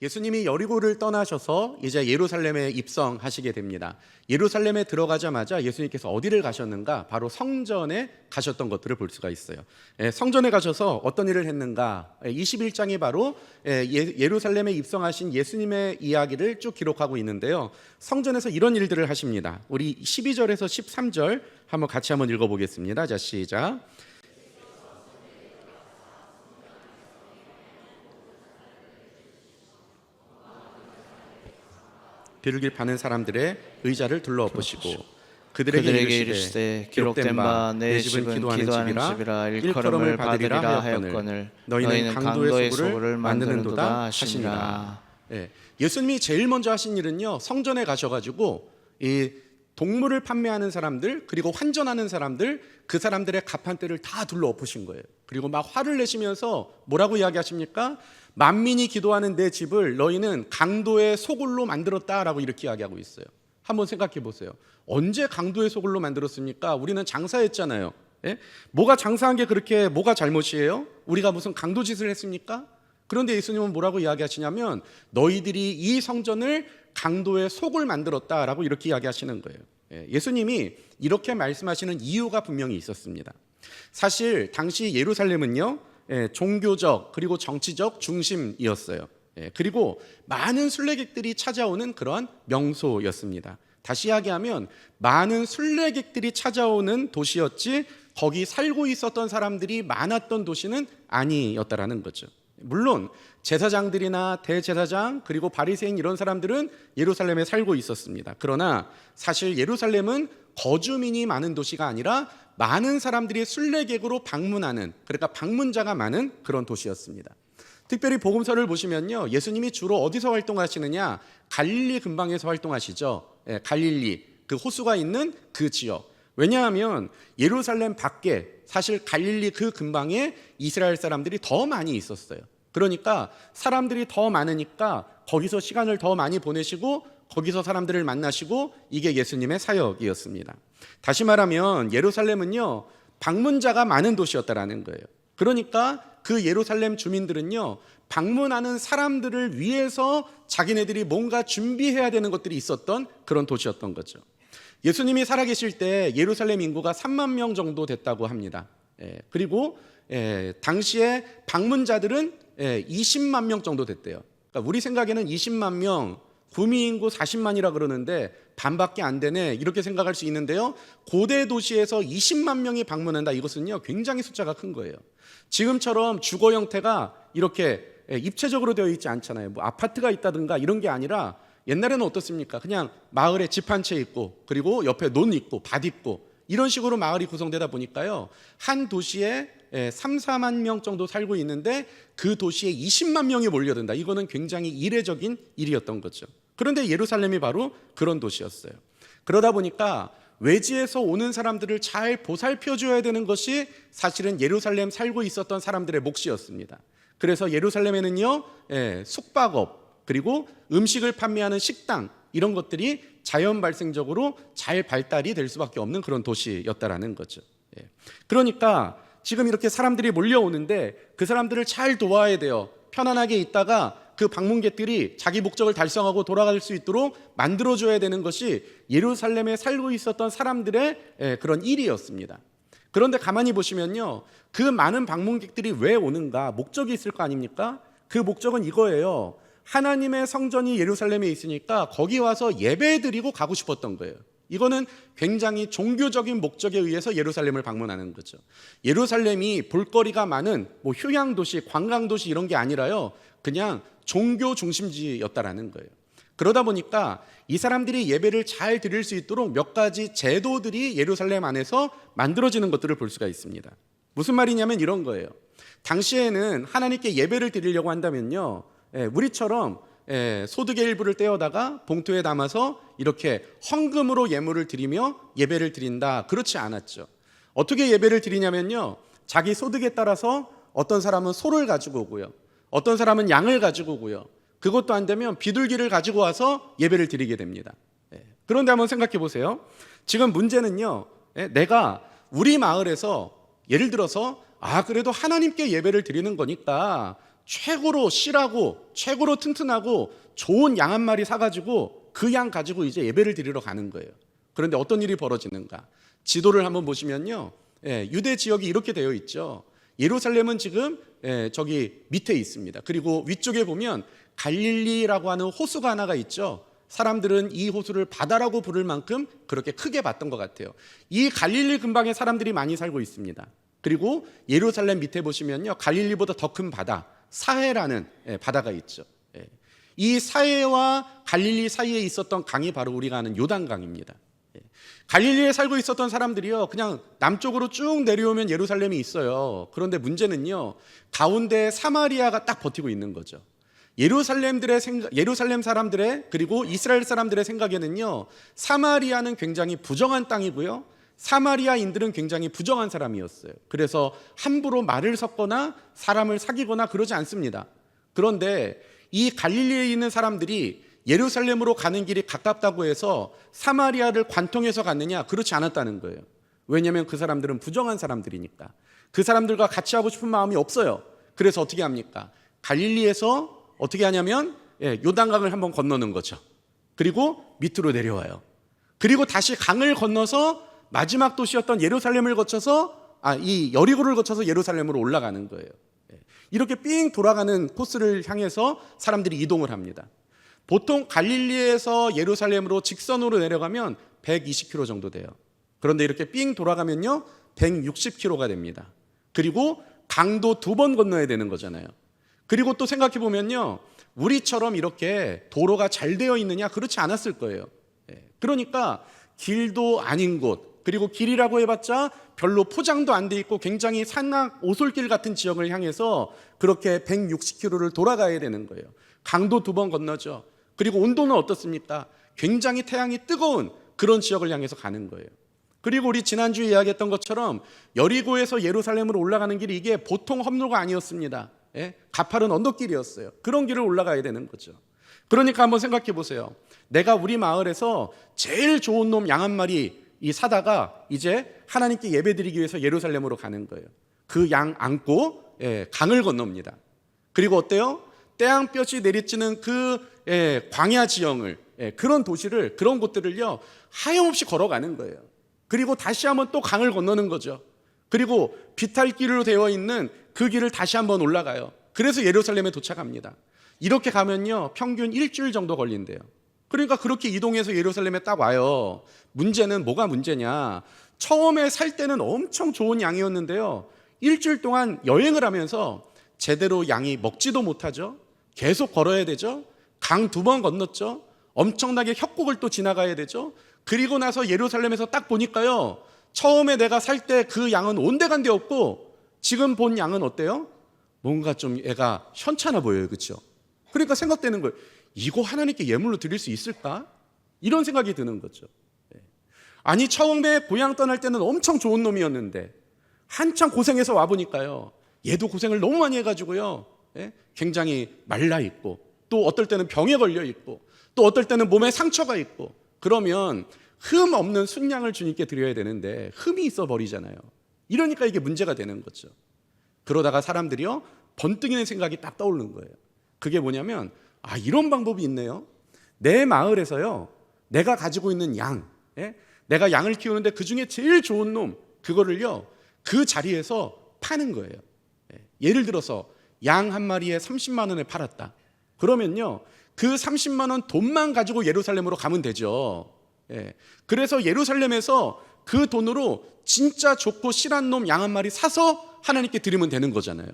예수님이 여리고를 떠나셔서 이제 예루살렘에 입성하시게 됩니다. 예루살렘에 들어가자마자 예수님께서 어디를 가셨는가? 바로 성전에 가셨던 것들을 볼 수가 있어요. 성전에 가셔서 어떤 일을 했는가? 21장이 바로 예루살렘에 입성하신 예수님의 이야기를 쭉 기록하고 있는데요. 성전에서 이런 일들을 하십니다. 우리 12절에서 13절 한번 같이 한번 읽어보겠습니다. 자, 시작. 비둘기를 파는 사람들의 의자를 둘러엎으시고 그들에게 이르시되 기록된 바 내 집은 기도하는 집이라 일컬음을 받으리라 하였거늘 너희는 강도의 소굴을 만드는도다 하시니라. 예수님이 제일 먼저 하신 일은요, 성전에 가셔가지고 이 동물을 판매하는 사람들 그리고 환전하는 사람들, 그 사람들의 가판대를 다 둘러엎으신 거예요. 그리고 막 화를 내시면서 뭐라고 이야기하십니까? 만민이 기도하는 내 집을 너희는 강도의 소굴로 만들었다라고 이렇게 이야기하고 있어요. 한번 생각해 보세요. 언제 강도의 소굴로 만들었습니까? 우리는 장사했잖아요. 뭐가 장사한 게 그렇게 뭐가 잘못이에요? 우리가 무슨 강도 짓을 했습니까? 그런데 예수님은 뭐라고 이야기하시냐면 너희들이 이 성전을 강도의 속을 만들었다라고 이렇게 이야기하시는 거예요. 예수님이 이렇게 말씀하시는 이유가 분명히 있었습니다. 사실 당시 예루살렘은요, 종교적 그리고 정치적 중심이었어요. 그리고 많은 순례객들이 찾아오는 그런 명소였습니다. 다시 이야기하면 많은 순례객들이 찾아오는 도시였지 거기 살고 있었던 사람들이 많았던 도시는 아니었다라는 거죠. 물론 제사장들이나 대제사장 그리고 바리새인 이런 사람들은 예루살렘에 살고 있었습니다. 그러나 사실 예루살렘은 거주민이 많은 도시가 아니라 많은 사람들이 순례객으로 방문하는, 그러니까 방문자가 많은 그런 도시였습니다. 특별히 복음서를 보시면요, 예수님이 주로 어디서 활동하시느냐? 갈릴리 근방에서 활동하시죠. 갈릴리, 그 호수가 있는 그 지역. 왜냐하면 예루살렘 밖에 사실 갈릴리 그 근방에 이스라엘 사람들이 더 많이 있었어요. 그러니까 사람들이 더 많으니까 거기서 시간을 더 많이 보내시고 거기서 사람들을 만나시고, 이게 예수님의 사역이었습니다. 다시 말하면 예루살렘은요, 방문자가 많은 도시였다라는 거예요. 그러니까 그 예루살렘 주민들은요, 방문하는 사람들을 위해서 자기네들이 뭔가 준비해야 되는 것들이 있었던 그런 도시였던 거죠. 예수님이 살아계실 때 예루살렘 인구가 3만 명 정도 됐다고 합니다. 그리고 당시에 방문자들은 20만 명 정도 됐대요. 그러니까 우리 생각에는 20만 명, 구미 인구 40만이라 그러는데 반밖에 안 되네 이렇게 생각할 수 있는데요, 고대 도시에서 20만 명이 방문한다, 이것은요 굉장히 숫자가 큰 거예요. 지금처럼 주거 형태가 이렇게 입체적으로 되어 있지 않잖아요. 뭐 아파트가 있다든가 이런 게 아니라 옛날에는 어떻습니까? 그냥 마을에 집 한 채 있고 그리고 옆에 논 있고 밭 있고 이런 식으로 마을이 구성되다 보니까요, 한 도시에 3, 4만 명 정도 살고 있는데 그 도시에 20만 명이 몰려든다. 이거는 굉장히 이례적인 일이었던 거죠. 그런데 예루살렘이 바로 그런 도시였어요. 그러다 보니까 외지에서 오는 사람들을 잘 보살펴줘야 되는 것이 사실은 예루살렘 살고 있었던 사람들의 몫이었습니다. 그래서 예루살렘에는요, 숙박업 그리고 음식을 판매하는 식당 이런 것들이 자연 발생적으로 잘 발달이 될 수밖에 없는 그런 도시였다라는 거죠. 그러니까 지금 이렇게 사람들이 몰려오는데 그 사람들을 잘 도와야 돼요. 편안하게 있다가 그 방문객들이 자기 목적을 달성하고 돌아갈 수 있도록 만들어줘야 되는 것이 예루살렘에 살고 있었던 사람들의 그런 일이었습니다. 그런데 가만히 보시면요, 그 많은 방문객들이 왜 오는가? 목적이 있을 거 아닙니까? 그 목적은 이거예요. 하나님의 성전이 예루살렘에 있으니까 거기 와서 예배드리고 가고 싶었던 거예요. 이거는 굉장히 종교적인 목적에 의해서 예루살렘을 방문하는 거죠. 예루살렘이 볼거리가 많은 뭐 휴양도시, 관광도시 이런 게 아니라요, 그냥 종교 중심지였다라는 거예요. 그러다 보니까 이 사람들이 예배를 잘 드릴 수 있도록 몇 가지 제도들이 예루살렘 안에서 만들어지는 것들을 볼 수가 있습니다. 무슨 말이냐면 이런 거예요. 당시에는 하나님께 예배를 드리려고 한다면요, 우리처럼 소득의 일부를 떼어다가 봉투에 담아서 이렇게 헌금으로 예물을 드리며 예배를 드린다, 그렇지 않았죠. 어떻게 예배를 드리냐면요, 자기 소득에 따라서 어떤 사람은 소를 가지고 오고요, 어떤 사람은 양을 가지고 오고요, 그것도 안 되면 비둘기를 가지고 와서 예배를 드리게 됩니다. 그런데 한번 생각해 보세요. 지금 문제는요, 내가 우리 마을에서 예를 들어서 그래도 하나님께 예배를 드리는 거니까 최고로 실하고 최고로 튼튼하고 좋은 양 한 마리 사가지고 그 양 가지고 이제 예배를 드리러 가는 거예요. 그런데 어떤 일이 벌어지는가? 지도를 한번 보시면요, 유대 지역이 이렇게 되어 있죠. 예루살렘은 지금 저기 밑에 있습니다. 그리고 위쪽에 보면 갈릴리라고 하는 호수가 하나가 있죠. 사람들은 이 호수를 바다라고 부를 만큼 그렇게 크게 봤던 것 같아요. 이 갈릴리 근방에 사람들이 많이 살고 있습니다. 그리고 예루살렘 밑에 보시면요, 갈릴리보다 더 큰 바다, 사해라는 바다가 있죠. 이 사해와 갈릴리 사이에 있었던 강이 바로 우리가 아는 요단강입니다. 갈릴리에 살고 있었던 사람들이요, 그냥 남쪽으로 쭉 내려오면 예루살렘이 있어요. 그런데 문제는요, 가운데 사마리아가 딱 버티고 있는 거죠. 예루살렘 사람들의, 그리고 이스라엘 사람들의 생각에는요, 사마리아는 굉장히 부정한 땅이고요, 사마리아인들은 굉장히 부정한 사람이었어요. 그래서 함부로 말을 섞거나 사람을 사귀거나 그러지 않습니다. 그런데 이 갈릴리에 있는 사람들이 예루살렘으로 가는 길이 가깝다고 해서 사마리아를 관통해서 갔느냐? 그렇지 않았다는 거예요. 왜냐하면 그 사람들은 부정한 사람들이니까. 그 사람들과 같이 하고 싶은 마음이 없어요. 그래서 어떻게 합니까? 갈릴리에서 어떻게 하냐면 요단강을 한번 건너는 거죠. 그리고 밑으로 내려와요. 그리고 다시 강을 건너서 마지막 도시였던 예루살렘을 거쳐서 이 여리고를 거쳐서 예루살렘으로 올라가는 거예요. 이렇게 삥 돌아가는 코스를 향해서 사람들이 이동을 합니다. 보통 갈릴리에서 예루살렘으로 직선으로 내려가면 120km 정도 돼요. 그런데 이렇게 삥 돌아가면요 160km가 됩니다. 그리고 강도 2번 건너야 되는 거잖아요. 그리고 또 생각해 보면요, 우리처럼 이렇게 도로가 잘 되어 있느냐? 그렇지 않았을 거예요. 그러니까 길도 아닌 곳, 그리고 길이라고 해봤자 별로 포장도 안 돼 있고 굉장히 산악 오솔길 같은 지역을 향해서 그렇게 160km를 돌아가야 되는 거예요. 강도 2번 건너죠. 그리고 온도는 어떻습니까? 굉장히 태양이 뜨거운 그런 지역을 향해서 가는 거예요. 그리고 우리 지난주에 이야기했던 것처럼 여리고에서 예루살렘으로 올라가는 길이 이게 보통 험로가 아니었습니다. 가파른 언덕길이었어요. 그런 길을 올라가야 되는 거죠. 그러니까 한번 생각해 보세요. 내가 우리 마을에서 제일 좋은 놈 양 한 마리 사다가 이제 하나님께 예배드리기 위해서 예루살렘으로 가는 거예요. 그 양 안고 강을 건넙니다. 그리고 어때요? 태양볕이 내리쬐는 그 광야 지형을, 그런 도시를, 그런 곳들을요 하염없이 걸어가는 거예요. 그리고 다시 한번 또 강을 건너는 거죠. 그리고 비탈길로 되어 있는 그 길을 다시 한번 올라가요. 그래서 예루살렘에 도착합니다. 이렇게 가면요 평균 일주일 정도 걸린대요. 그러니까 그렇게 이동해서 예루살렘에 딱 와요. 문제는 뭐가 문제냐? 처음에 살 때는 엄청 좋은 양이었는데요, 일주일 동안 여행을 하면서 제대로 양이 먹지도 못하죠. 계속 걸어야 되죠. 강 2번 건넜죠. 엄청나게 협곡을 또 지나가야 되죠. 그리고 나서 예루살렘에서 딱 보니까요, 처음에 내가 살 때 그 양은 온데간데 없고 지금 본 양은 어때요? 뭔가 좀 애가 현찮아 보여요. 그렇죠? 그러니까 생각되는 거예요. 이거 하나님께 예물로 드릴 수 있을까? 이런 생각이 드는 거죠. 아니 처음에 고향 떠날 때는 엄청 좋은 놈이었는데 한참 고생해서 와보니까요, 얘도 고생을 너무 많이 해가지고요, 굉장히 말라있고 또 어떨 때는 병에 걸려있고 또 어떨 때는 몸에 상처가 있고, 그러면 흠 없는 순양을 주님께 드려야 되는데 흠이 있어 버리잖아요. 이러니까 이게 문제가 되는 거죠. 그러다가 사람들이요 번뜩이는 생각이 딱 떠오르는 거예요. 그게 뭐냐면, 이런 방법이 있네요. 내 마을에서요 내가 가지고 있는 양, 내가 양을 키우는데 그 중에 제일 좋은 놈, 그거를요 그 자리에서 파는 거예요. 예를 들어서 양 한 마리에 30만 원에 팔았다. 그러면요 그 30만 원 돈만 가지고 예루살렘으로 가면 되죠. 그래서 예루살렘에서 그 돈으로 진짜 좋고 실한 놈 양 한 마리 사서 하나님께 드리면 되는 거잖아요.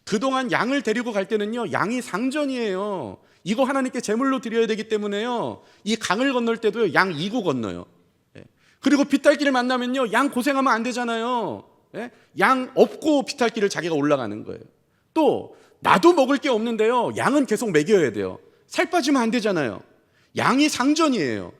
그동안 양을 데리고 갈 때는요 양이 상전이에요. 이거 하나님께 제물로 드려야 되기 때문에요 이 강을 건널 때도요 양 2구 건너요. 그리고 비탈길을 만나면요 양 고생하면 안 되잖아요. 양 없고 비탈길을 자기가 올라가는 거예요. 또 나도 먹을 게 없는데요 양은 계속 먹여야 돼요. 살 빠지면 안 되잖아요. 양이 상전이에요.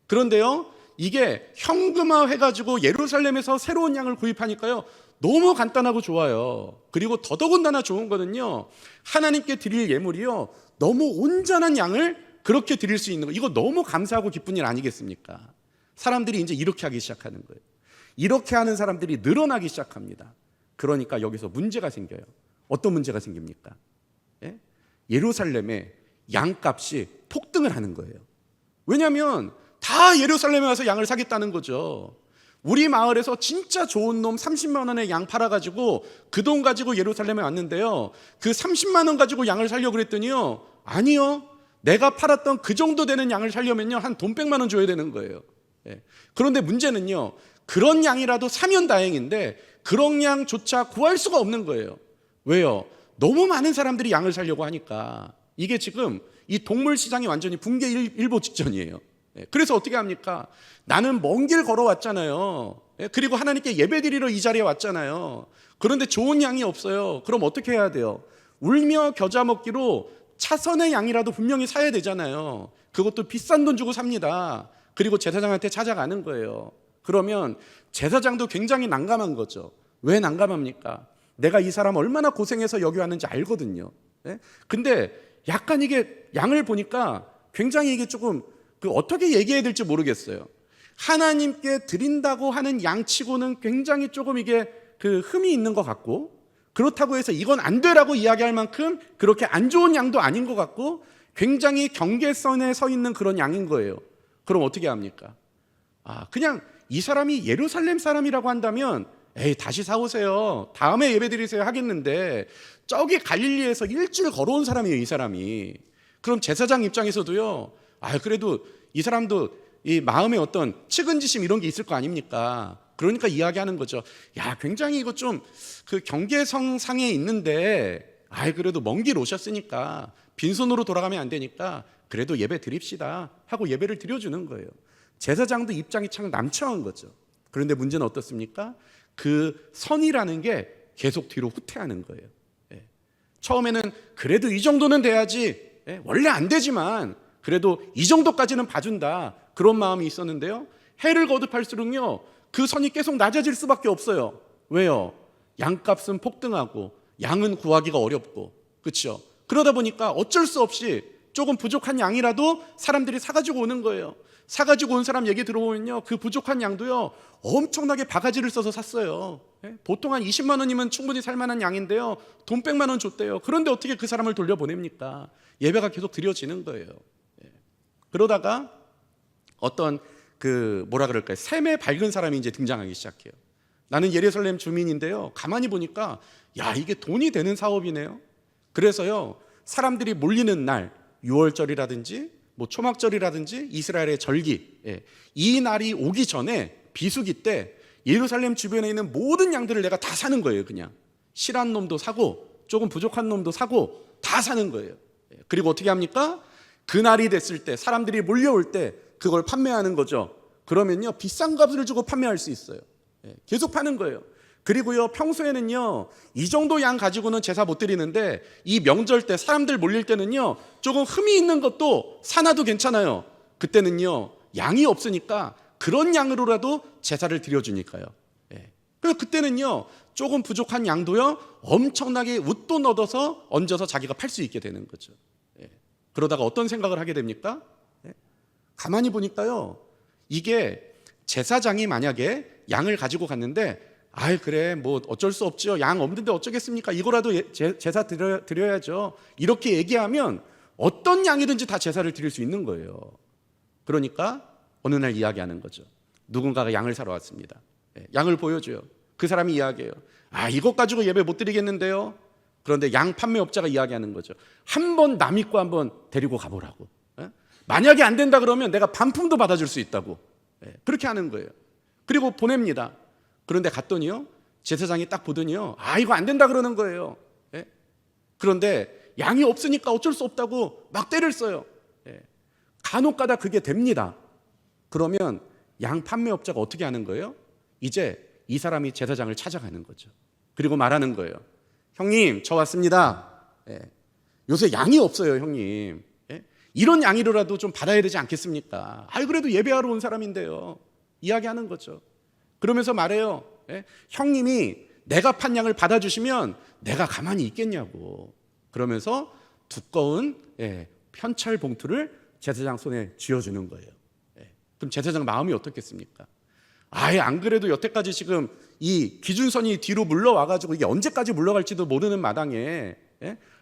그런데요 이게 현금화 해가지고 예루살렘에서 새로운 양을 구입하니까요 너무 간단하고 좋아요. 그리고 더더군다나 좋은 거는요, 하나님께 드릴 예물이요 너무 온전한 양을 그렇게 드릴 수 있는 거, 이거 너무 감사하고 기쁜 일 아니겠습니까? 사람들이 이제 이렇게 하기 시작하는 거예요. 이렇게 하는 사람들이 늘어나기 시작합니다. 그러니까 여기서 문제가 생겨요. 어떤 문제가 생깁니까? 예루살렘의 양값이 폭등을 하는 거예요. 왜냐하면 다 예루살렘에 와서 양을 사겠다는 거죠. 우리 마을에서 진짜 좋은 놈 30만 원에 양 팔아가지고 그 돈 가지고 예루살렘에 왔는데요, 그 30만 원 가지고 양을 사려고 그랬더니요, 아니요, 내가 팔았던 그 정도 되는 양을 사려면요 한 돈 100만 원 줘야 되는 거예요. 그런데 문제는요, 그런 양이라도 사면 다행인데 그런 양조차 구할 수가 없는 거예요. 왜요? 너무 많은 사람들이 양을 사려고 하니까. 이게 지금 이 동물 시장이 완전히 붕괴 일보 직전이에요. 그래서 어떻게 합니까? 나는 먼 길 걸어왔잖아요. 그리고 하나님께 예배드리러 이 자리에 왔잖아요. 그런데 좋은 양이 없어요. 그럼 어떻게 해야 돼요? 울며 겨자 먹기로 차선의 양이라도 분명히 사야 되잖아요. 그것도 비싼 돈 주고 삽니다. 그리고 제사장한테 찾아가는 거예요. 그러면 제사장도 굉장히 난감한 거죠. 왜 난감합니까? 내가 이 사람 얼마나 고생해서 여기 왔는지 알거든요. 근데 약간 이게 양을 보니까 굉장히 이게 조금 어떻게 얘기해야 될지 모르겠어요. 하나님께 드린다고 하는 양치고는 굉장히 조금 이게 흠이 있는 것 같고, 그렇다고 해서 이건 안 되라고 이야기할 만큼 그렇게 안 좋은 양도 아닌 것 같고, 굉장히 경계선에 서 있는 그런 양인 거예요. 그럼 어떻게 합니까? 그냥 이 사람이 예루살렘 사람이라고 한다면 에이, 다시 사오세요, 다음에 예배드리세요 하겠는데, 저기 갈릴리에서 일주일 걸어온 사람이에요, 이 사람이. 그럼 제사장 입장에서도요, 그래도 이 사람도 이 마음에 어떤 측은지심 이런 게 있을 거 아닙니까? 그러니까 이야기하는 거죠. 야, 굉장히 이거 좀 경계성 상에 있는데, 그래도 먼 길 오셨으니까 빈손으로 돌아가면 안 되니까 그래도 예배 드립시다 하고 예배를 드려주는 거예요. 제사장도 입장이 참 남청한 거죠. 그런데 문제는 어떻습니까? 그 선이라는 게 계속 뒤로 후퇴하는 거예요. 처음에는 그래도 이 정도는 돼야지, 원래 안 되지만 그래도 이 정도까지는 봐준다, 그런 마음이 있었는데요, 해를 거듭할수록요 그 선이 계속 낮아질 수밖에 없어요. 왜요? 양값은 폭등하고 양은 구하기가 어렵고, 그렇죠? 그러다 보니까 어쩔 수 없이 조금 부족한 양이라도 사람들이 사가지고 오는 거예요. 사가지고 온 사람 얘기 들어보면요, 그 부족한 양도요 엄청나게 바가지를 써서 샀어요. 보통 한 20만 원이면 충분히 살만한 양인데요, 돈 100만 원 줬대요. 그런데 어떻게 그 사람을 돌려보냅니까? 예배가 계속 드려지는 거예요. 그러다가 어떤 셈에 밝은 사람이 이제 등장하기 시작해요. 나는 예루살렘 주민인데요, 가만히 보니까 야, 이게 돈이 되는 사업이네요. 그래서요, 사람들이 몰리는 날, 6월절이라든지 초막절이라든지 이스라엘의 절기, 이 날이 오기 전에 비수기 때 예루살렘 주변에 있는 모든 양들을 내가 다 사는 거예요. 그냥 실한 놈도 사고 조금 부족한 놈도 사고 다 사는 거예요. 그리고 어떻게 합니까? 그날이 됐을 때, 사람들이 몰려올 때 그걸 판매하는 거죠. 그러면요 비싼 값을 주고 판매할 수 있어요. 계속 파는 거예요. 그리고요, 평소에는요 이 정도 양 가지고는 제사 못 드리는데, 이 명절 때 사람들 몰릴 때는요 조금 흠이 있는 것도 사놔도 괜찮아요. 그때는요 양이 없으니까 그런 양으로라도 제사를 드려주니까요. 그래서 그때는요 조금 부족한 양도요 엄청나게 웃돈 얻어서 얹어서 자기가 팔 수 있게 되는 거죠. 그러다가 어떤 생각을 하게 됩니까? 가만히 보니까요, 이게 제사장이 만약에 양을 가지고 갔는데, 그래 어쩔 수 없죠, 양 없는데 어쩌겠습니까, 이거라도 제사 드려야죠, 이렇게 얘기하면 어떤 양이든지 다 제사를 드릴 수 있는 거예요. 그러니까 어느 날 이야기하는 거죠. 누군가가 양을 사러 왔습니다. 양을 보여줘요. 그 사람이 이야기해요. 이것 가지고 예배 못 드리겠는데요. 그런데 양 판매업자가 이야기하는 거죠. 한번 남 믿고 한번 데리고 가보라고. 만약에 안 된다 그러면 내가 반품도 받아줄 수 있다고. 그렇게 하는 거예요. 그리고 보냅니다. 그런데 갔더니요, 제사장이 딱 보더니요, 이거 안 된다 그러는 거예요. 그런데 양이 없으니까 어쩔 수 없다고 막 때를 써요. 간혹가다 그게 됩니다. 그러면 양 판매업자가 어떻게 하는 거예요? 이제 이 사람이 제사장을 찾아가는 거죠. 그리고 말하는 거예요. 형님, 저 왔습니다. 요새 양이 없어요, 형님. 이런 양이라도 좀 받아야 되지 않겠습니까? 그래도 예배하러 온 사람인데요. 이야기하는 거죠. 그러면서 말해요. 형님이 내가 판 양을 받아주시면 내가 가만히 있겠냐고. 그러면서 두꺼운 편찰 봉투를 제사장 손에 쥐어주는 거예요. 그럼 제사장 마음이 어떻겠습니까? 안 그래도 여태까지 지금 이 기준선이 뒤로 물러와가지고 이게 언제까지 물러갈지도 모르는 마당에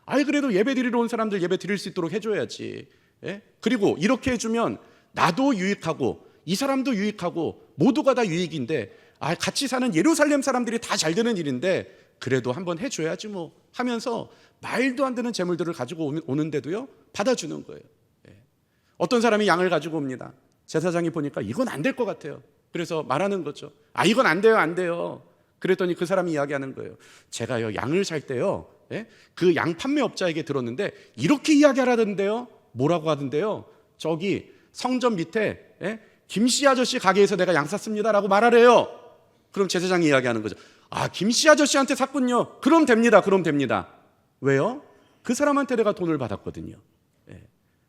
아이 그래도 예배 드리러 온 사람들 예배 드릴 수 있도록 해줘야지. 예? 그리고 이렇게 해주면 나도 유익하고 이 사람도 유익하고 모두가 다 유익인데 같이 사는 예루살렘 사람들이 다 잘 되는 일인데 그래도 한번 해줘야지 뭐 하면서 말도 안 되는 재물들을 가지고 오는데도요 받아주는 거예요. 예. 어떤 사람이 양을 가지고 옵니다. 제사장이 보니까 이건 안 될 것 같아요. 그래서 말하는 거죠. 이건 안 돼요, 안 돼요. 그랬더니 그 사람이 이야기하는 거예요. 제가요 양을 살 때요, 예? 그 양 판매업자에게 들었는데 이렇게 이야기하라던데요. 뭐라고 하던데요? 저기 성전 밑에 김씨 아저씨 가게에서 내가 양 샀습니다라고 말하래요. 그럼 제사장이 이야기하는 거죠. 김씨 아저씨한테 샀군요. 그럼 됩니다. 그럼 됩니다. 왜요? 그 사람한테 내가 돈을 받았거든요.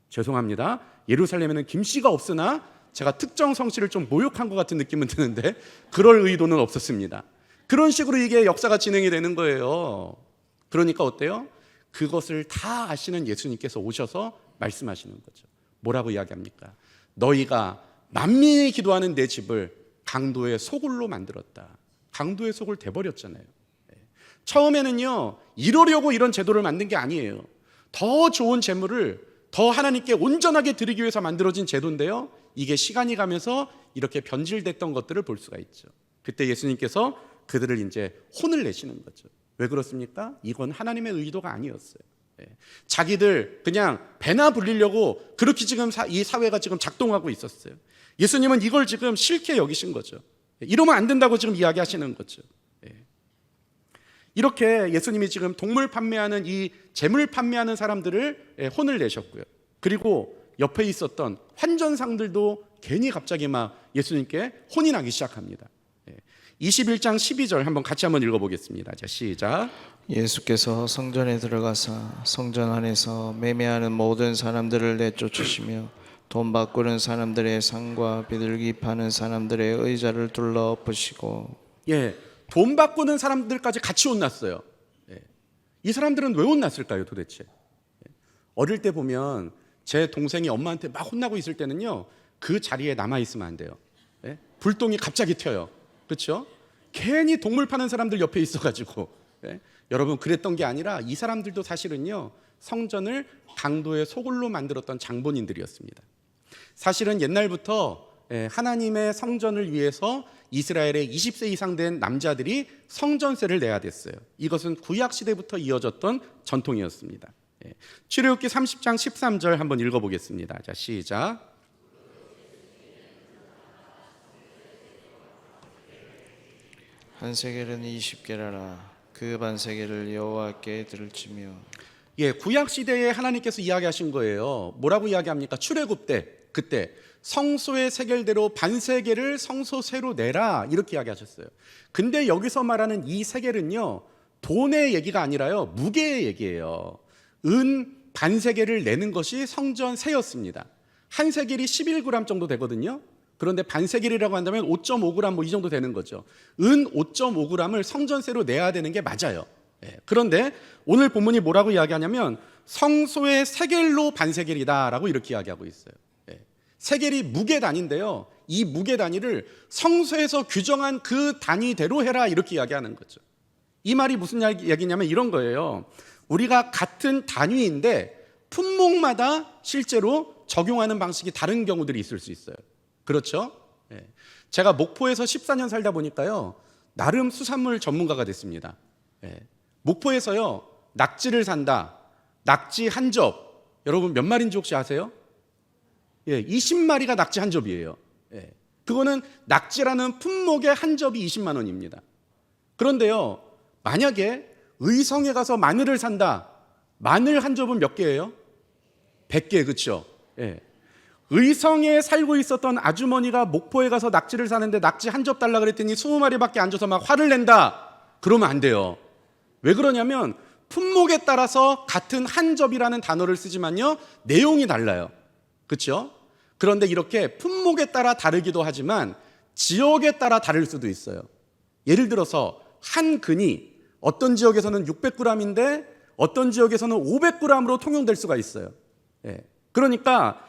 죄송합니다. 예루살렘에는 김씨가 없으나 제가 특정 성씨를 좀 모욕한 것 같은 느낌은 드는데 그럴 의도는 없었습니다. 그런 식으로 이게 역사가 진행이 되는 거예요. 그러니까 어때요? 그것을 다 아시는 예수님께서 오셔서 말씀하시는 거죠. 뭐라고 이야기합니까? 너희가 만민이 기도하는 내 집을 강도의 소굴로 만들었다. 강도의 소굴 돼버렸잖아요. 처음에는요 이러려고 이런 제도를 만든 게 아니에요. 더 좋은 재물을 더 하나님께 온전하게 드리기 위해서 만들어진 제도인데요, 이게 시간이 가면서 이렇게 변질됐던 것들을 볼 수가 있죠. 그때 예수님께서 그들을 이제 혼을 내시는 거죠. 왜 그렇습니까? 이건 하나님의 의도가 아니었어요. 자기들 그냥 배나 불리려고 그렇게 지금 이 사회가 지금 작동하고 있었어요. 예수님은 이걸 지금 싫게 여기신 거죠. 이러면 안 된다고 지금 이야기하시는 거죠. 이렇게 예수님이 지금 동물 판매하는 이 재물 판매하는 사람들을 혼을 내셨고요. 그리고 옆에 있었던 환전상들도 괜히 갑자기 막 예수님께 혼이 나기 시작합니다. 21장 12절 한번 같이 한번 읽어보겠습니다. 자, 시작. 예수께서 성전에 들어가사 성전 안에서 매매하는 모든 사람들을 내쫓으시며 돈 바꾸는 사람들의 상과 비둘기 파는 사람들의 의자를 둘러 엎으시고, 돈 바꾸는 사람들까지 같이 혼났어요. 이 사람들은 왜 혼났을까요 도대체? 어릴 때 보면 제 동생이 엄마한테 막 혼나고 있을 때는요 그 자리에 남아있으면 안 돼요. 불똥이 갑자기 튀어요. 그렇죠? 괜히 동물 파는 사람들 옆에 있어가지고 여러분 그랬던 게 아니라 이 사람들도 사실은요 성전을 강도의 소굴로 만들었던 장본인들이었습니다. 사실은 옛날부터 하나님의 성전을 위해서 이스라엘의 20세 이상 된 남자들이 성전세를 내야 됐어요. 이것은 구약시대부터 이어졌던 전통이었습니다. 출애굽기 30장 13절 한번 읽어보겠습니다. 자, 시작. 한 세겔은 20게라라. 그 반세겔을 여호와께 들을지며. 구약시대에 하나님께서 이야기하신 거예요. 뭐라고 이야기합니까? 출애굽 때 그때 성소의 세겔대로 반세겔을 성소세로 내라 이렇게 이야기하셨어요. 근데 여기서 말하는 이 세겔은요 돈의 얘기가 아니라요 무게의 얘기예요. 은 반세겔을 내는 것이 성전세였습니다. 한 세겔이 11g 정도 되거든요. 그런데 반세겔이라고 한다면 5.5g 뭐 이 정도 되는 거죠. 은 5.5g을 성전세로 내야 되는 게 맞아요. 그런데 오늘 본문이 뭐라고 이야기하냐면 성소의 세겔로 반세겔이다라고 이렇게 이야기하고 있어요. 세겔이 무게 단위인데요. 이 무게 단위를 성소에서 규정한 그 단위대로 해라 이렇게 이야기하는 거죠. 이 말이 무슨 얘기냐면 이런 거예요. 우리가 같은 단위인데 품목마다 실제로 적용하는 방식이 다른 경우들이 있을 수 있어요. 그렇죠? 제가 목포에서 14년 살다 보니까요 나름 수산물 전문가가 됐습니다. 목포에서요 낙지를 산다. 낙지 한 접 여러분 몇 마리인지 혹시 아세요? 20마리가 낙지 한 접이에요. 그거는 낙지라는 품목의 한 접이 20만 원입니다. 그런데요 만약에 의성에 가서 마늘을 산다. 마늘 한 접은 몇 개예요? 100개. 그렇죠? 의성에 살고 있었던 아주머니가 목포에 가서 낙지를 사는데 낙지 한 접 달라 그랬더니 20마리밖에 안 줘서 막 화를 낸다. 그러면 안 돼요. 왜 그러냐면 품목에 따라서 같은 한 접이라는 단어를 쓰지만요 내용이 달라요. 그렇죠? 그런데 이렇게 품목에 따라 다르기도 하지만 지역에 따라 다를 수도 있어요. 예를 들어서 한 근이 어떤 지역에서는 600g인데 어떤 지역에서는 500g으로 통용될 수가 있어요. 그러니까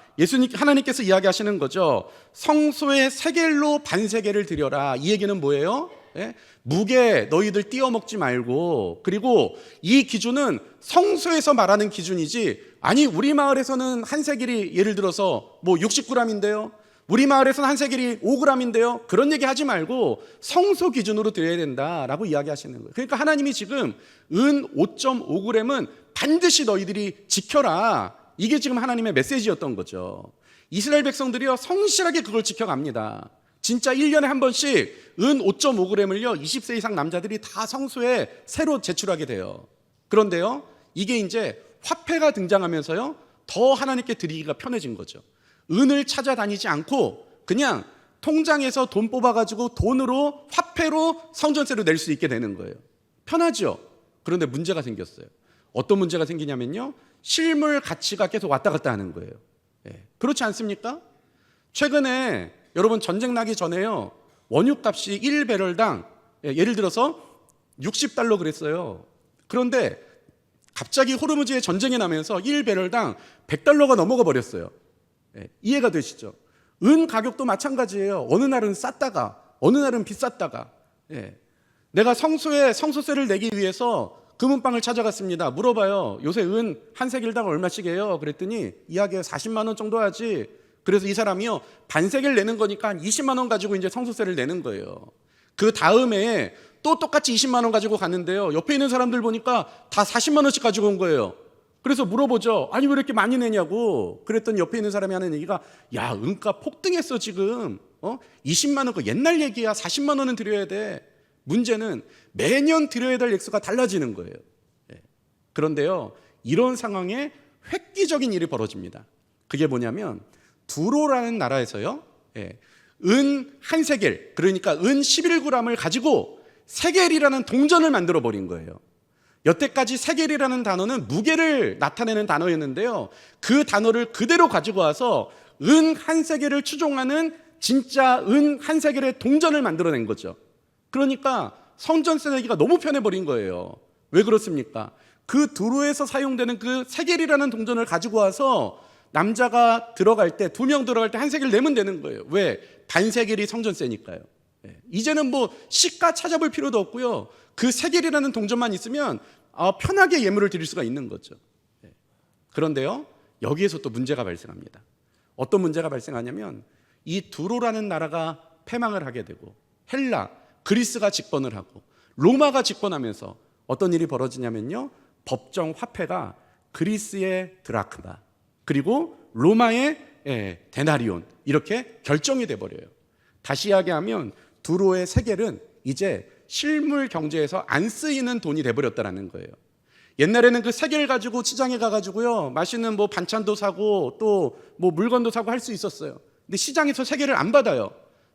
하나님께서 이야기하시는 거죠. 성소의 세겔로 반세겔을 드려라. 이 얘기는 뭐예요? 예? 무게 너희들 띄어먹지 말고, 그리고 이 기준은 성소에서 말하는 기준이지, 아니 우리 마을에서는 한 세겔이 예를 들어서 뭐 60g인데요, 우리 마을에서는 한 세겔이 5g인데요, 그런 얘기 하지 말고 성소 기준으로 드려야 된다라고 이야기하시는 거예요. 그러니까 하나님이 지금 은 5.5g은 반드시 너희들이 지켜라, 이게 지금 하나님의 메시지였던 거죠. 이스라엘 백성들이요 성실하게 그걸 지켜갑니다. 진짜 1년에 한 번씩 은 5.5g을요 20세 이상 남자들이 다 성소에 새로 제출하게 돼요. 그런데요 이게 이제 화폐가 등장하면서요 더 하나님께 드리기가 편해진 거죠. 은을 찾아다니지 않고 그냥 통장에서 돈 뽑아가지고 돈으로, 화폐로 성전세를 낼 수 있게 되는 거예요. 편하죠. 그런데 문제가 생겼어요. 어떤 문제가 생기냐면요, 실물 가치가 계속 왔다 갔다 하는 거예요. 그렇지 않습니까? 최근에 여러분 전쟁 나기 전에요 원유값이 1배럴당 예를 들어서 60달러 그랬어요. 그런데 갑자기 호르무즈의 전쟁이 나면서 1배럴당 100달러가 넘어가 버렸어요. 이해가 되시죠? 은 가격도 마찬가지예요. 어느 날은 쌌다가 어느 날은 비쌌다가. 내가 성소에 성소세를 내기 위해서 금은방을 찾아갔습니다. 물어봐요. 요새 은 한 세겔당 얼마씩 해요? 그랬더니 이야기에 40만 원 정도 하지. 그래서 이 사람이요 반세겔 내는 거니까 한 20만 원 가지고 이제 성소세를 내는 거예요. 그 다음에 또 똑같이 20만 원 가지고 갔는데요, 옆에 있는 사람들 보니까 다 40만 원씩 가지고 온 거예요. 그래서 물어보죠. 아니 왜 이렇게 많이 내냐고. 그랬더니 옆에 있는 사람이 하는 얘기가, 야 은가 폭등했어 지금. 20만 원, 그 옛날 얘기야. 40만 원은 드려야 돼. 문제는 매년 드려야 될 액수가 달라지는 거예요. 그런데요 이런 상황에 획기적인 일이 벌어집니다. 그게 뭐냐면 두로라는 나라에서요 은 한 세겔, 그러니까 은 11g을 가지고 세겔이라는 동전을 만들어 버린 거예요. 여태까지 세겔이라는 단어는 무게를 나타내는 단어였는데요, 그 단어를 그대로 가지고 와서 은 한 세겔을 추종하는 진짜 은 한 세겔의 동전을 만들어낸 거죠. 그러니까 성전세 내기가 너무 편해버린 거예요. 왜 그렇습니까? 그 두로에서 사용되는 그 세겔이라는 동전을 가지고 와서 남자가 들어갈 때, 2명 들어갈 때 한 세겔 내면 되는 거예요. 왜? 반세겔이 성전세니까요. 이제는 뭐 시가 찾아볼 필요도 없고요, 그 세겔이라는 동전만 있으면 편하게 예물을 드릴 수가 있는 거죠. 그런데요 여기에서 또 문제가 발생합니다. 어떤 문제가 발생하냐면 이 두로라는 나라가 패망을 하게 되고 헬라, 그리스가 집권을 하고 로마가 집권하면서 어떤 일이 벌어지냐면요, 법정 화폐가 그리스의 드라크마 그리고 로마의 데나리온, 이렇게 결정이 돼버려요. 다시 이야기하면 두로의 세겔은 이제 실물 경제에서 안 쓰이는 돈이 돼버렸다는 거예요. 옛날에는 그 세겔 가지고 시장에 가가지고요 맛있는 뭐 반찬도 사고 또 뭐 물건도 사고 할 수 있었어요. 근데 시장에서 세겔을 안 받아요.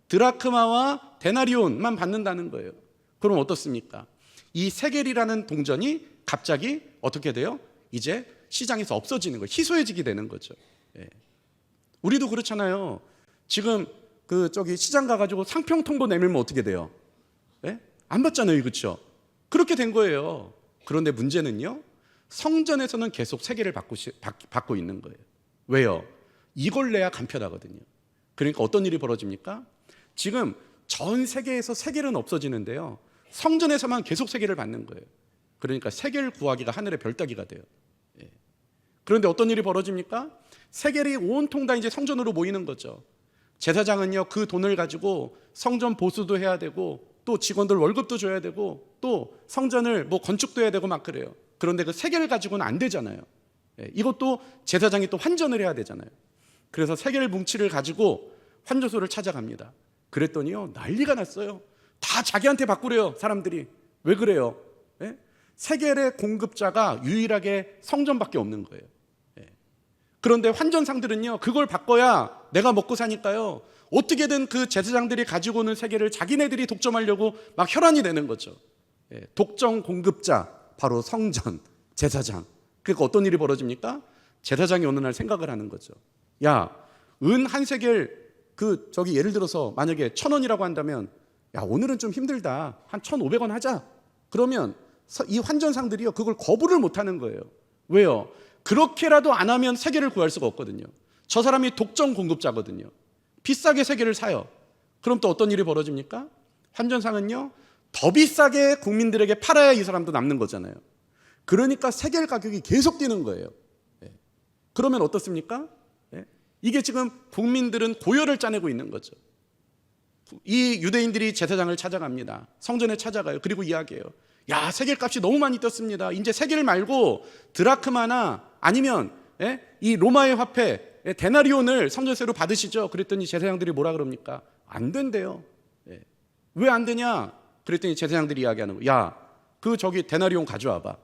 드라크마와 데나리온만 받는다는 거예요. 그럼 어떻습니까? 이 세겔이라는 동전이 갑자기 어떻게 돼요? 이제 시장에서 없어지는 거예요. 희소해지게 되는 거죠. 우리도 그렇잖아요. 지금 저기 시장 가가지고 상평통보 내밀면 어떻게 돼요? 안 받잖아요, 그렇죠? 그렇게 된 거예요. 그런데 문제는요, 성전에서는 계속 세겔을 받고 있는 거예요. 왜요? 이걸 내야 간편하거든요. 그러니까 어떤 일이 벌어집니까? 지금 전 세계에서 세겔은 없어지는데요, 성전에서만 계속 세겔을 받는 거예요. 그러니까 세겔 구하기가 하늘의 별 따기가 돼요. 그런데 어떤 일이 벌어집니까? 세겔이 온통 다 이제 성전으로 모이는 거죠. 제사장은요 그 돈을 가지고 성전 보수도 해야 되고 또 직원들 월급도 줘야 되고 또 성전을 뭐 건축도 해야 되고 막 그래요. 그런데 그 세겔 가지고는 안 되잖아요. 이것도 제사장이 또 환전을 해야 되잖아요. 그래서 세겔 뭉치를 가지고 환전소를 찾아갑니다. 그랬더니요 난리가 났어요. 다 자기한테 바꾸래요, 사람들이. 왜 그래요? 세겔의 공급자가 유일하게 성전밖에 없는 거예요. 그런데 환전상들은요 그걸 바꿔야 내가 먹고 사니까요 어떻게든 그 제사장들이 가지고 오는 세겔을 자기네들이 독점하려고 막 혈안이 되는 거죠. 독점 공급자, 바로 성전, 제사장. 그러니까 어떤 일이 벌어집니까? 제사장이 어느 날 생각을 하는 거죠. 야, 은 한 세겔 예를 들어서 만약에 1,000원이라고 한다면, 야 오늘은 좀 힘들다, 한 1,500원 하자. 그러면 이 환전상들이요 그걸 거부를 못 하는 거예요. 왜요? 그렇게라도 안 하면 세겔을 구할 수가 없거든요. 저 사람이 독점 공급자거든요. 비싸게 세겔을 사요. 그럼 또 어떤 일이 벌어집니까? 환전상은요 더 비싸게 국민들에게 팔아야 이 사람도 남는 거잖아요. 그러니까 세겔 가격이 계속 뛰는 거예요. 그러면 어떻습니까? 이게 지금 국민들은 고열을 짜내고 있는 거죠. 이 유대인들이 제사장을 찾아갑니다. 성전에 찾아가요. 그리고 이야기해요. 야, 세겔 값이 너무 많이 뛰었습니다. 이제 세겔 말고 드라크마나 아니면 이 로마의 화폐 데나리온을 성전세로 받으시죠. 그랬더니 제사장들이 뭐라 그럽니까? 안 된대요. 왜 안 되냐? 그랬더니 제사장들이 이야기하는 거예요. 야, 저기 데나리온 가져와봐.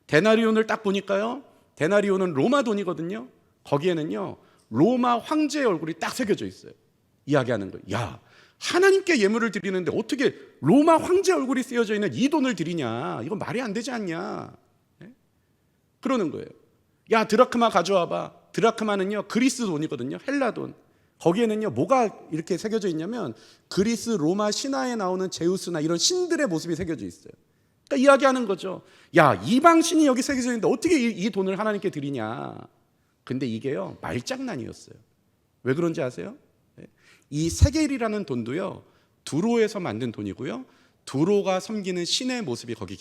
데나리온을 딱 보니까요, 데나리온은 로마 돈이거든요. 거기에는요 로마 황제의 얼굴이 딱 새겨져 있어요. 이야기하는 거예요. 야, 하나님께 예물을 드리는데 어떻게 로마 황제 얼굴이 쓰여져 있는 이 돈을 드리냐? 이건 말이 안 되지 않냐? 그러는 거예요. 야, 드라크마 가져와봐. 드라크마는요 그리스 돈이거든요. 헬라 돈. 거기에는요 뭐가 이렇게 새겨져 있냐면 그리스 로마 신화에 나오는 제우스나 이런 신들의 모습이 새겨져 있어요. 그러니까 이야기하는 거죠. 야, 이방 신이 여기 새겨져 있는데 어떻게 이 돈을 하나님께 드리냐? 근데 이게요 말장난이었어요. 왜 그런지 아세요? 이 세겔이라는 돈도요 두로에서 만든 돈이고요, 두로가 섬기는 신의 모습이 거기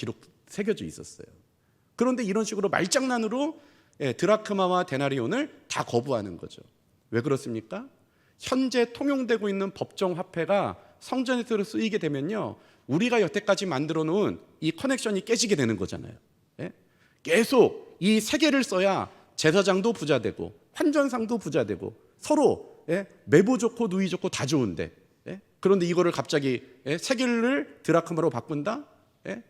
새겨져 있었어요. 그런데 이런 식으로 말장난으로 드라크마와 데나리온을 다 거부하는 거죠. 왜 그렇습니까? 현재 통용되고 있는 법정 화폐가 성전에서 쓰이게 되면요 우리가 여태까지 만들어 놓은 이 커넥션이 깨지게 되는 거잖아요. 계속 이 세겔을 써야 제사장도 부자 되고 환전상도 부자 되고 서로 매부 좋고 누이 좋고 다 좋은데, 그런데 이거를 갑자기 세겔을 드라크마로 바꾼다?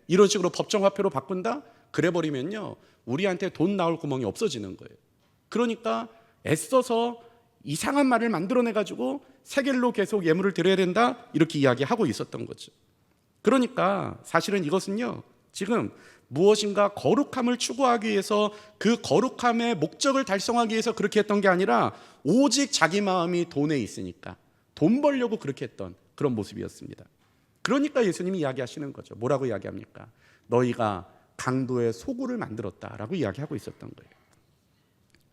이런 식으로 법정 화폐로 바꾼다? 그래 버리면요 우리한테 돈 나올 구멍이 없어지는 거예요. 그러니까 애써서 이상한 말을 만들어내 가지고 세겔로 계속 예물을 드려야 된다, 이렇게 이야기하고 있었던 거죠. 그러니까 사실은 이것은요 지금 무엇인가 거룩함을 추구하기 위해서 그 거룩함의 목적을 달성하기 위해서 그렇게 했던 게 아니라 오직 자기 마음이 돈에 있으니까 돈 벌려고 그렇게 했던 그런 모습이었습니다. 그러니까 예수님이 이야기하시는 거죠. 뭐라고 이야기합니까? 너희가 강도의 소굴을 만들었다라고 이야기하고 있었던 거예요.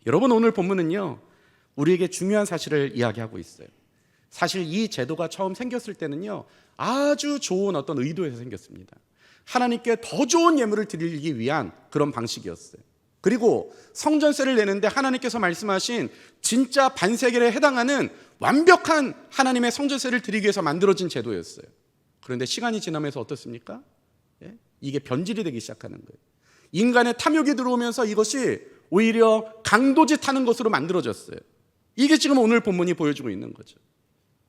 여러분, 오늘 본문은요 우리에게 중요한 사실을 이야기하고 있어요. 사실 이 제도가 처음 생겼을 때는요 아주 좋은 어떤 의도에서 생겼습니다. 하나님께 더 좋은 예물을 드리기 위한 그런 방식이었어요. 그리고 성전세를 내는데 하나님께서 말씀하신 진짜 반세겔에 해당하는 완벽한 하나님의 성전세를 드리기 위해서 만들어진 제도였어요. 그런데 시간이 지나면서 어떻습니까? 이게 변질이 되기 시작하는 거예요. 인간의 탐욕이 들어오면서 이것이 오히려 강도짓 하는 것으로 만들어졌어요. 이게 지금 오늘 본문이 보여주고 있는 거죠.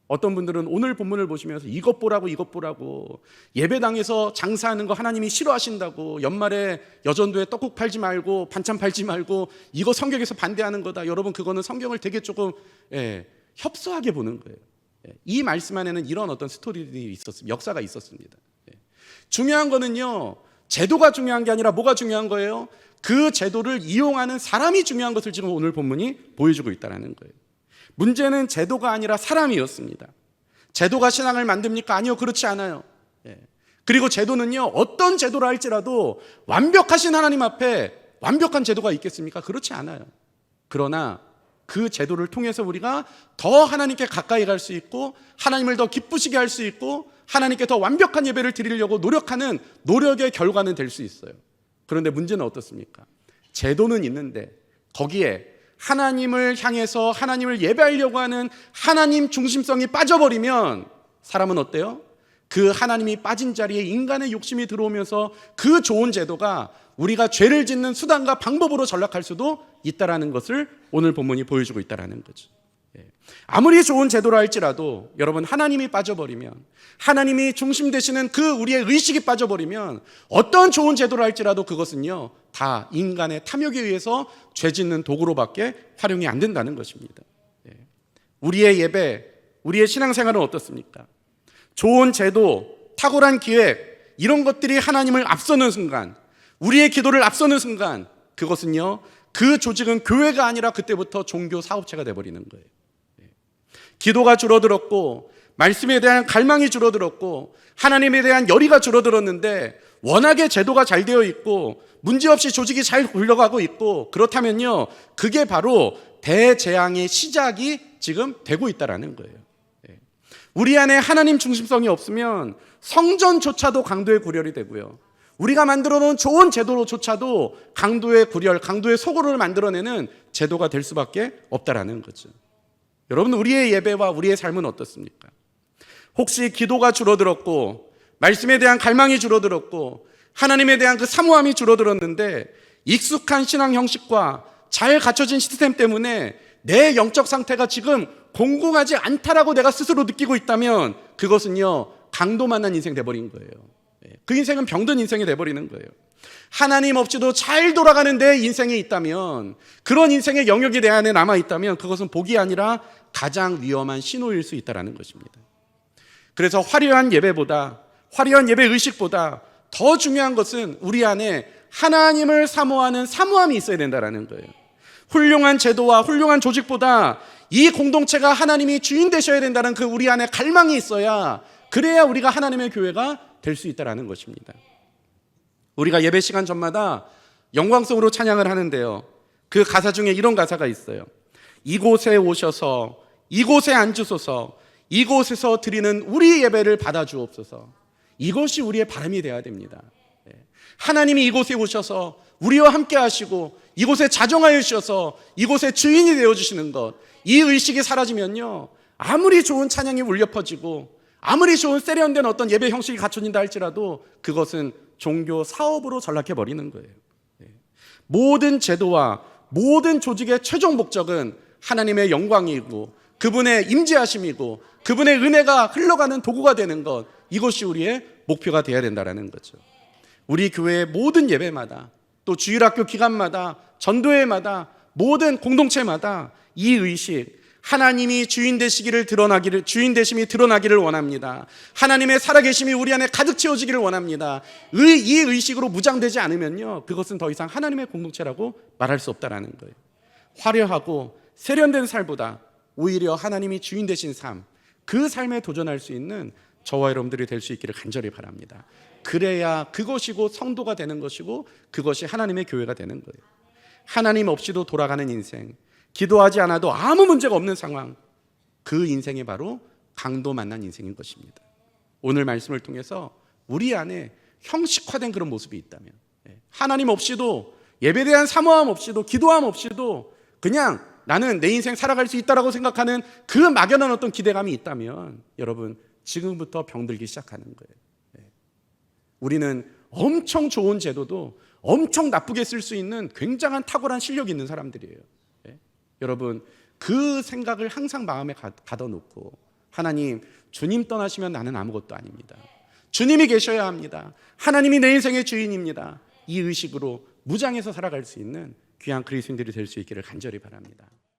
어떤 분들은 오늘 본문을 보시면서 이것 보라고 예배당에서 장사하는 거 하나님이 싫어하신다고, 연말에 여전도에 떡국 팔지 말고 반찬 팔지 말고 이거 성경에서 반대하는 거다. 여러분, 그거는 성경을 되게 조금 협소하게 보는 거예요. 이 말씀 안에는 이런 어떤 스토리들이 있었습니다. 역사가 있었습니다. 중요한 거는요 제도가 중요한 게 아니라 뭐가 중요한 거예요? 그 제도를 이용하는 사람이 중요한 것을 지금 오늘 본문이 보여주고 있다는 거예요. 문제는 제도가 아니라 사람이었습니다. 제도가 신앙을 만듭니까? 아니요, 그렇지 않아요. 그리고 제도는요 어떤 제도라 할지라도 완벽하신 하나님 앞에 완벽한 제도가 있겠습니까? 그렇지 않아요. 그러나 그 제도를 통해서 우리가 더 하나님께 가까이 갈 수 있고 하나님을 더 기쁘시게 할 수 있고 하나님께 더 완벽한 예배를 드리려고 노력하는 노력의 결과는 될 수 있어요. 그런데 문제는 어떻습니까? 제도는 있는데 거기에 하나님을 향해서 하나님을 예배하려고 하는 하나님 중심성이 빠져버리면 사람은 어때요? 그 하나님이 빠진 자리에 인간의 욕심이 들어오면서 그 좋은 제도가 우리가 죄를 짓는 수단과 방법으로 전락할 수도 있다는 것을 오늘 본문이 보여주고 있다는 거죠. 아무리 좋은 제도라 할지라도 여러분, 하나님이 빠져버리면, 하나님이 중심 되시는 그 우리의 의식이 빠져버리면 어떤 좋은 제도라 할지라도 그것은요 다 인간의 탐욕에 의해서 죄 짓는 도구로밖에 활용이 안 된다는 것입니다. 우리의 예배, 우리의 신앙생활은 어떻습니까? 좋은 제도, 탁월한 기획, 이런 것들이 하나님을 앞서는 순간, 우리의 기도를 앞서는 순간, 그것은요 그 조직은 교회가 아니라 그때부터 종교 사업체가 돼버리는 거예요. 기도가 줄어들었고 말씀에 대한 갈망이 줄어들었고 하나님에 대한 열의가 줄어들었는데, 워낙에 제도가 잘 되어 있고 문제없이 조직이 잘 굴러가고 있고 그렇다면요 그게 바로 대재앙의 시작이 지금 되고 있다는 거예요. 우리 안에 하나님 중심성이 없으면 성전조차도 강도의 구렬이 되고요. 우리가 만들어 놓은 좋은 제도로조차도 강도의 구렬, 강도의 소굴을 만들어내는 제도가 될 수밖에 없다라는 거죠. 여러분, 우리의 예배와 우리의 삶은 어떻습니까? 혹시 기도가 줄어들었고 말씀에 대한 갈망이 줄어들었고 하나님에 대한 그 사모함이 줄어들었는데 익숙한 신앙 형식과 잘 갖춰진 시스템 때문에 내 영적 상태가 지금 공공하지 않다라고 내가 스스로 느끼고 있다면 그것은요, 강도 만난 인생 돼버린 거예요. 그 인생은 병든 인생이 돼버리는 거예요. 하나님 없이도 잘 돌아가는 내 인생이 있다면, 그런 인생의 영역이 내 안에 남아있다면 그것은 복이 아니라 가장 위험한 신호일 수 있다는 것입니다. 그래서 화려한 예배보다, 화려한 예배 의식보다 더 중요한 것은 우리 안에 하나님을 사모하는 사모함이 있어야 된다는 거예요. 훌륭한 제도와 훌륭한 조직보다 이 공동체가 하나님이 주인 되셔야 된다는 그 우리 안에 갈망이 있어야, 그래야 우리가 하나님의 교회가 될 수 있다는 것입니다. 우리가 예배 시간 전마다 영광송으로 찬양을 하는데요, 그 가사 중에 이런 가사가 있어요. 이곳에 오셔서 이곳에 앉으소서, 이곳에서 드리는 우리 예배를 받아주옵소서. 이것이 우리의 바람이 되어야 됩니다. 하나님이 이곳에 오셔서 우리와 함께 하시고 이곳에 자정하여 주셔서 이곳에 주인이 되어주시는 것, 이 의식이 사라지면요, 아무리 좋은 찬양이 울려 퍼지고 아무리 좋은 세련된 어떤 예배 형식이 갖춰진다 할지라도 그것은 종교 사업으로 전락해버리는 거예요. 모든 제도와 모든 조직의 최종 목적은 하나님의 영광이고 그분의 임재하심이고 그분의 은혜가 흘러가는 도구가 되는 것, 이것이 우리의 목표가 되어야 된다는 거죠. 우리 교회의 모든 예배마다, 또 주일학교 기간마다, 전도회마다, 모든 공동체마다 이 의식, 하나님이 주인 되시기를 드러나기를, 주인 되심이 드러나기를 원합니다. 하나님의 살아계심이 우리 안에 가득 채워지기를 원합니다. 이 의식으로 무장되지 않으면요, 그것은 더 이상 하나님의 공동체라고 말할 수 없다라는 거예요. 화려하고 세련된 삶보다 오히려 하나님이 주인 되신 삶, 그 삶에 도전할 수 있는 저와 여러분들이 될 수 있기를 간절히 바랍니다. 그래야 그것이고 성도가 되는 것이고 그것이 하나님의 교회가 되는 거예요. 하나님 없이도 돌아가는 인생, 기도하지 않아도 아무 문제가 없는 상황, 그 인생이 바로 강도 만난 인생인 것입니다. 오늘 말씀을 통해서 우리 안에 형식화된 그런 모습이 있다면, 하나님 없이도, 예배에 대한 사모함 없이도, 기도함 없이도 그냥 나는 내 인생 살아갈 수 있다라고 생각하는 그 막연한 어떤 기대감이 있다면 여러분, 지금부터 병들기 시작하는 거예요. 우리는 엄청 좋은 제도도 엄청 나쁘게 쓸 수 있는 굉장한 탁월한 실력이 있는 사람들이에요. 여러분, 그 생각을 항상 마음에 가둬놓고, 하나님, 주님 떠나시면 나는 아무것도 아닙니다. 주님이 계셔야 합니다. 하나님이 내 인생의 주인입니다. 이 의식으로 무장해서 살아갈 수 있는 귀한 그리스도인들이 될 수 있기를 간절히 바랍니다.